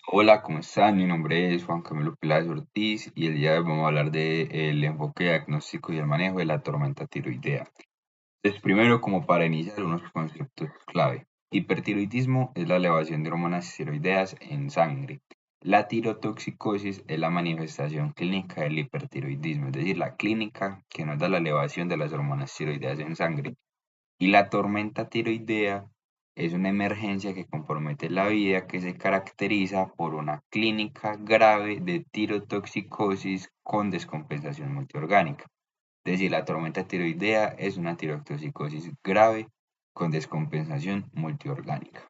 Hola, ¿cómo están? Mi nombre es Juan Camilo Peláez Ortiz y el día de hoy vamos a hablar del enfoque diagnóstico y el manejo de la tormenta tiroidea. Entonces, primero, como para iniciar, unos conceptos clave. Hipertiroidismo es la elevación de hormonas tiroideas en sangre. La tirotoxicosis es la manifestación clínica del hipertiroidismo, es decir, la clínica que nos da la elevación de las hormonas tiroideas en sangre. Y la tormenta tiroidea es una emergencia que compromete la vida que se caracteriza por una clínica grave de tirotoxicosis con descompensación multiorgánica. Es decir, la tormenta tiroidea es una tirotoxicosis grave con descompensación multiorgánica.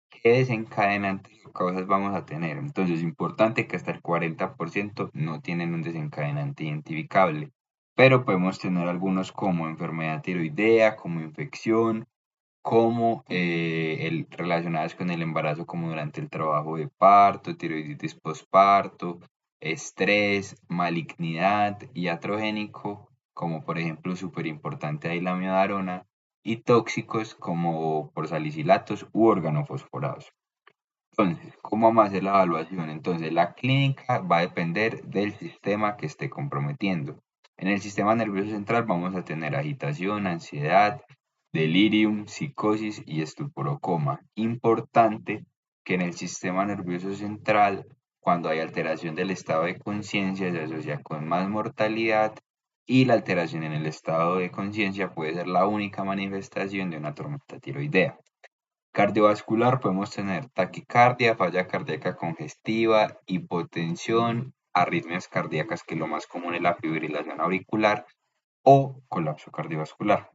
¿Qué desencadenantes o causas vamos a tener? Entonces, es importante que hasta el 40% no tienen un desencadenante identificable, pero podemos tener algunos como enfermedad tiroidea, como infección, como relacionadas con el embarazo, como durante el trabajo de parto, tiroiditis postparto, estrés, malignidad, iatrogénico, como por ejemplo súper importante ahí la miodarona, y tóxicos como por salicilatos u organofosforados. Entonces, ¿cómo vamos a hacer la evaluación? Entonces, la clínica va a depender del sistema que esté comprometiendo. En el sistema nervioso central vamos a tener agitación, ansiedad, delirium, psicosis y estupor-coma. Importante que en el sistema nervioso central, cuando hay alteración del estado de conciencia, se asocia con más mortalidad y la alteración en el estado de conciencia puede ser la única manifestación de una tormenta tiroidea. Cardiovascular podemos tener taquicardia, falla cardíaca congestiva, hipotensión, arritmias cardíacas, que lo más común es la fibrilación auricular o colapso cardiovascular.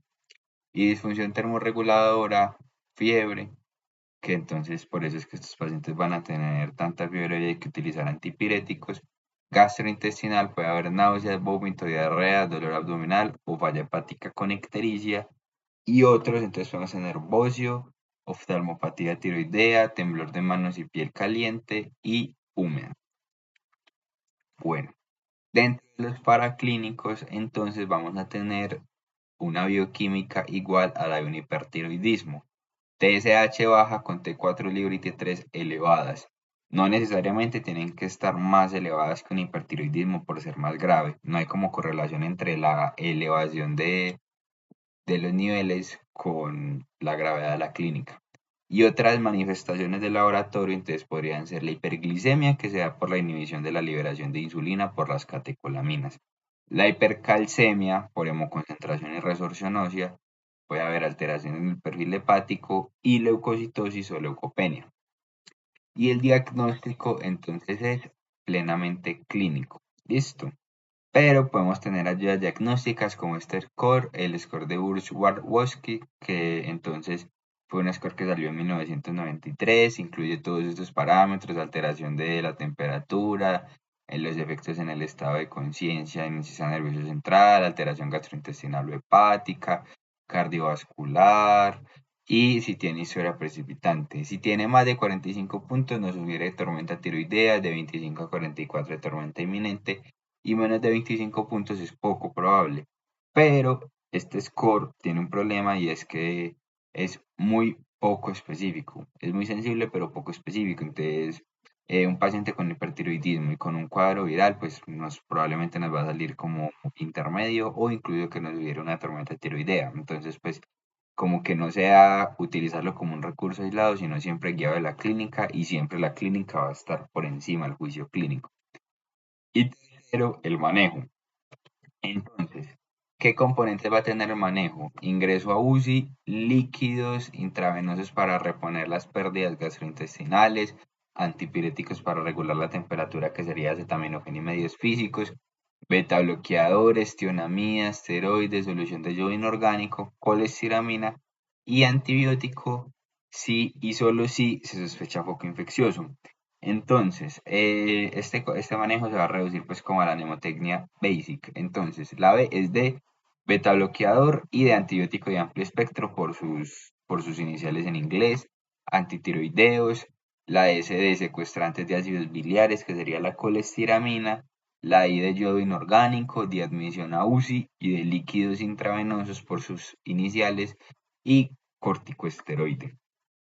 Y disfunción termorreguladora, fiebre, que entonces por eso es que estos pacientes van a tener tanta fiebre y hay que utilizar antipiréticos. Gastrointestinal, puede haber náuseas, vómito, diarrea, dolor abdominal o falla hepática con ictericia y otros, entonces podemos tener bocio, oftalmopatía tiroidea, temblor de manos y piel caliente y húmeda. Bueno, dentro de los paraclínicos, entonces vamos a tener una bioquímica igual a la de un hipertiroidismo. TSH baja con T4 libre y T3 elevadas. No necesariamente tienen que estar más elevadas que un hipertiroidismo por ser más grave. No hay como correlación entre la elevación de los niveles con la gravedad de la clínica. Y otras manifestaciones del laboratorio entonces podrían ser la hiperglicemia, que se da por la inhibición de la liberación de insulina por las catecolaminas. La hipercalcemia por hemoconcentración y resorción ósea, puede haber alteración en el perfil hepático y leucocitosis o leucopenia. Y el diagnóstico entonces es plenamente clínico. Listo. Pero podemos tener ayudas diagnósticas como este score, el score de Bursche-Warshawski, que entonces fue un score que salió en 1993, incluye todos estos parámetros, alteración de la temperatura, los efectos en el estado de conciencia, en el sistema nervioso central, alteración gastrointestinal o hepática, cardiovascular y si tiene historia precipitante. Si tiene más de 45 puntos, nos sugiere tormenta tiroidea, de 25 a 44 de tormenta inminente y menos de 25 puntos es poco probable. Pero este score tiene un problema y es que es muy poco específico. Es muy sensible, pero poco específico. Entonces, un paciente con hipertiroidismo y con un cuadro viral, pues probablemente nos va a salir como intermedio o incluso que nos hubiera una tormenta tiroidea. Entonces, pues como que no sea utilizarlo como un recurso aislado, sino siempre guiado de la clínica y siempre la clínica va a estar por encima del juicio clínico. Y tercero, el manejo. Entonces, ¿qué componentes va a tener el manejo? Ingreso a UCI, líquidos intravenosos para reponer las pérdidas gastrointestinales, antipiréticos para regular la temperatura, que sería acetaminofén y medios físicos, beta bloqueadores, tionamida, esteroides, solución de yodo inorgánico, colestiramina y antibiótico si y solo si se sospecha foco infeccioso. Entonces, este manejo se va a reducir pues como a la mnemotecnia basic. Entonces, la B es de beta bloqueador y de antibiótico de amplio espectro por sus iniciales en inglés, antitiroideos, la S de secuestrantes de ácidos biliares, que sería la colestiramina, la I de yodo inorgánico, de admisión a UCI y de líquidos intravenosos por sus iniciales y corticosteroide.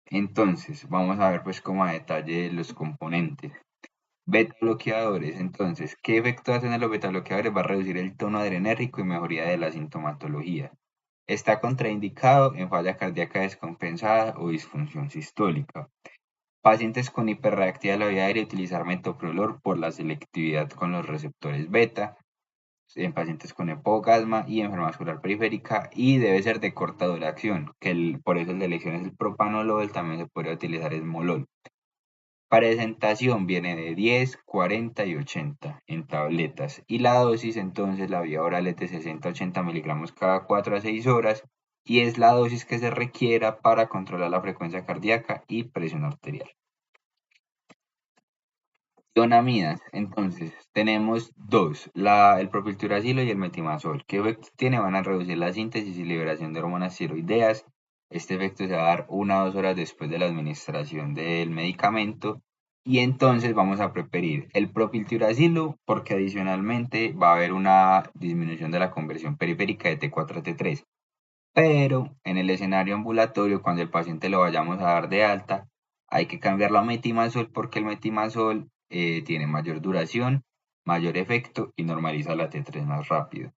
Entonces, vamos a ver pues como a detalle los componentes. Beta bloqueadores, entonces, ¿qué efecto hacen los beta bloqueadores? Va a reducir el tono adrenérgico y mejoría de la sintomatología. Está contraindicado en falla cardíaca descompensada o disfunción sistólica. Pacientes con hiperreactividad de la vía aérea utilizar metoprolol por la selectividad con los receptores beta, en pacientes con hipogasma y enfermedad vascular periférica, y debe ser de corta duración, por eso el de elección es el propanolol, también se puede utilizar esmolol. Presentación viene de 10, 40 y 80 en tabletas, y la dosis entonces la vía oral es de 60 a 80 miligramos cada 4 a 6 horas, y es la dosis que se requiera para controlar la frecuencia cardíaca y presión arterial. Ionamidas, entonces, tenemos dos, el propiltiuracilo y el metimazol. ¿Qué efecto tiene? Van a reducir la síntesis y liberación de hormonas tiroideas. Este efecto se va a dar 1 o 2 horas después de la administración del medicamento. Y entonces vamos a preferir el propiltiuracilo porque adicionalmente va a haber una disminución de la conversión periférica de T4 a T3. Pero en el escenario ambulatorio, cuando el paciente lo vayamos a dar de alta, hay que cambiarlo a metimazol porque el metimazol tiene mayor duración, mayor efecto y normaliza la T3 más rápido.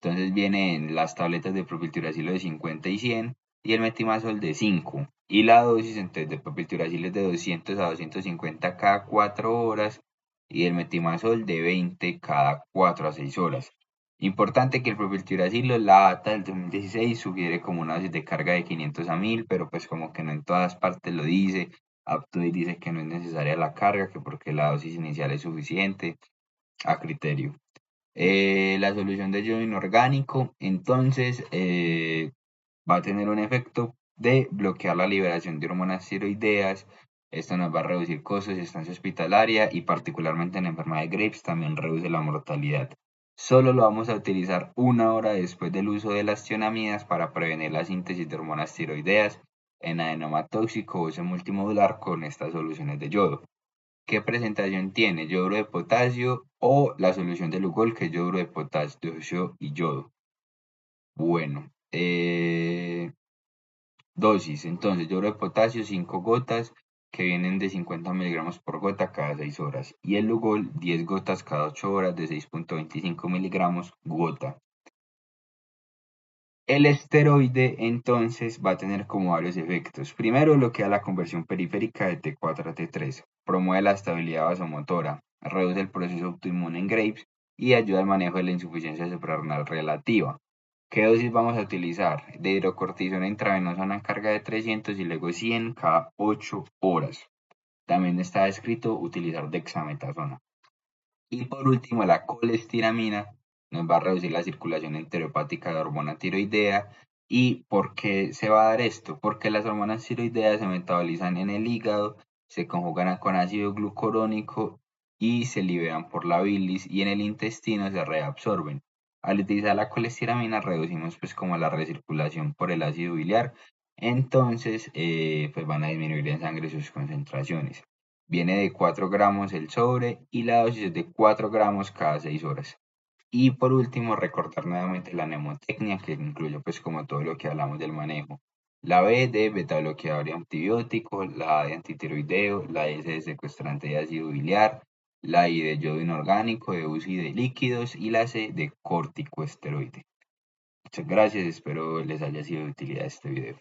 Entonces vienen las tabletas de propiltiuracilo de 50 y 100 y el metimazol de 5. Y la dosis entonces de propiltiuracilo es de 200 a 250 cada 4 horas y el metimazol de 20 cada 4 a 6 horas. Importante que el propiltiuracilo, la ATA del 2016 sugiere como una dosis de carga de 500 a 1000, pero pues como que no en todas partes lo dice. Aptoid dice que no es necesaria la carga, que porque la dosis inicial es suficiente, a criterio. La solución de yodo inorgánico, entonces, va a tener un efecto de bloquear la liberación de hormonas tiroideas. Esto nos va a reducir costos y estancia hospitalaria y particularmente en la enfermedad de Graves también reduce la mortalidad. Solo lo vamos a utilizar 1 hora después del uso de las tionamidas para prevenir la síntesis de hormonas tiroideas en adenoma tóxico o uso multimodular con estas soluciones de yodo. ¿Qué presentación tiene? Yoduro de potasio o la solución de Lugol, que es yoduro de potasio y yodo. Bueno, dosis, entonces, yoduro de potasio, 5 gotas, que vienen de 50 miligramos por gota cada 6 horas. Y el Lugol, 10 gotas cada 8 horas, de 6,25 miligramos gota. El esteroide entonces va a tener como varios efectos. Primero, lo que da la conversión periférica de T4 a T3. Promueve la estabilidad vasomotora, reduce el proceso autoinmune en Graves y ayuda al manejo de la insuficiencia suprarrenal relativa. ¿Qué dosis vamos a utilizar? De hidrocortisona intravenosa una carga de 300 y luego 100 cada 8 horas. También está escrito utilizar dexametasona. Y por último, la colestiramina nos va a reducir la circulación enterohepática de hormona tiroidea. ¿Y por qué se va a dar esto? Porque las hormonas tiroideas se metabolizan en el hígado, se conjugan con ácido glucurónico y se liberan por la bilis y en el intestino se reabsorben. Al utilizar la colestiramina reducimos pues como la recirculación por el ácido biliar, entonces pues van a disminuir en sangre sus concentraciones. Viene de 4 gramos el sobre y la dosis es de 4 gramos cada 6 horas. Y por último, recordar nuevamente la mnemotecnia que incluye pues como todo lo que hablamos del manejo. La B de beta bloqueador y antibiótico, la A de antitiroideo, la S de secuestrante de ácido biliar, la I de yodo inorgánico, de UCI de líquidos y la C de corticoesteroide. Muchas gracias, espero les haya sido de utilidad este video.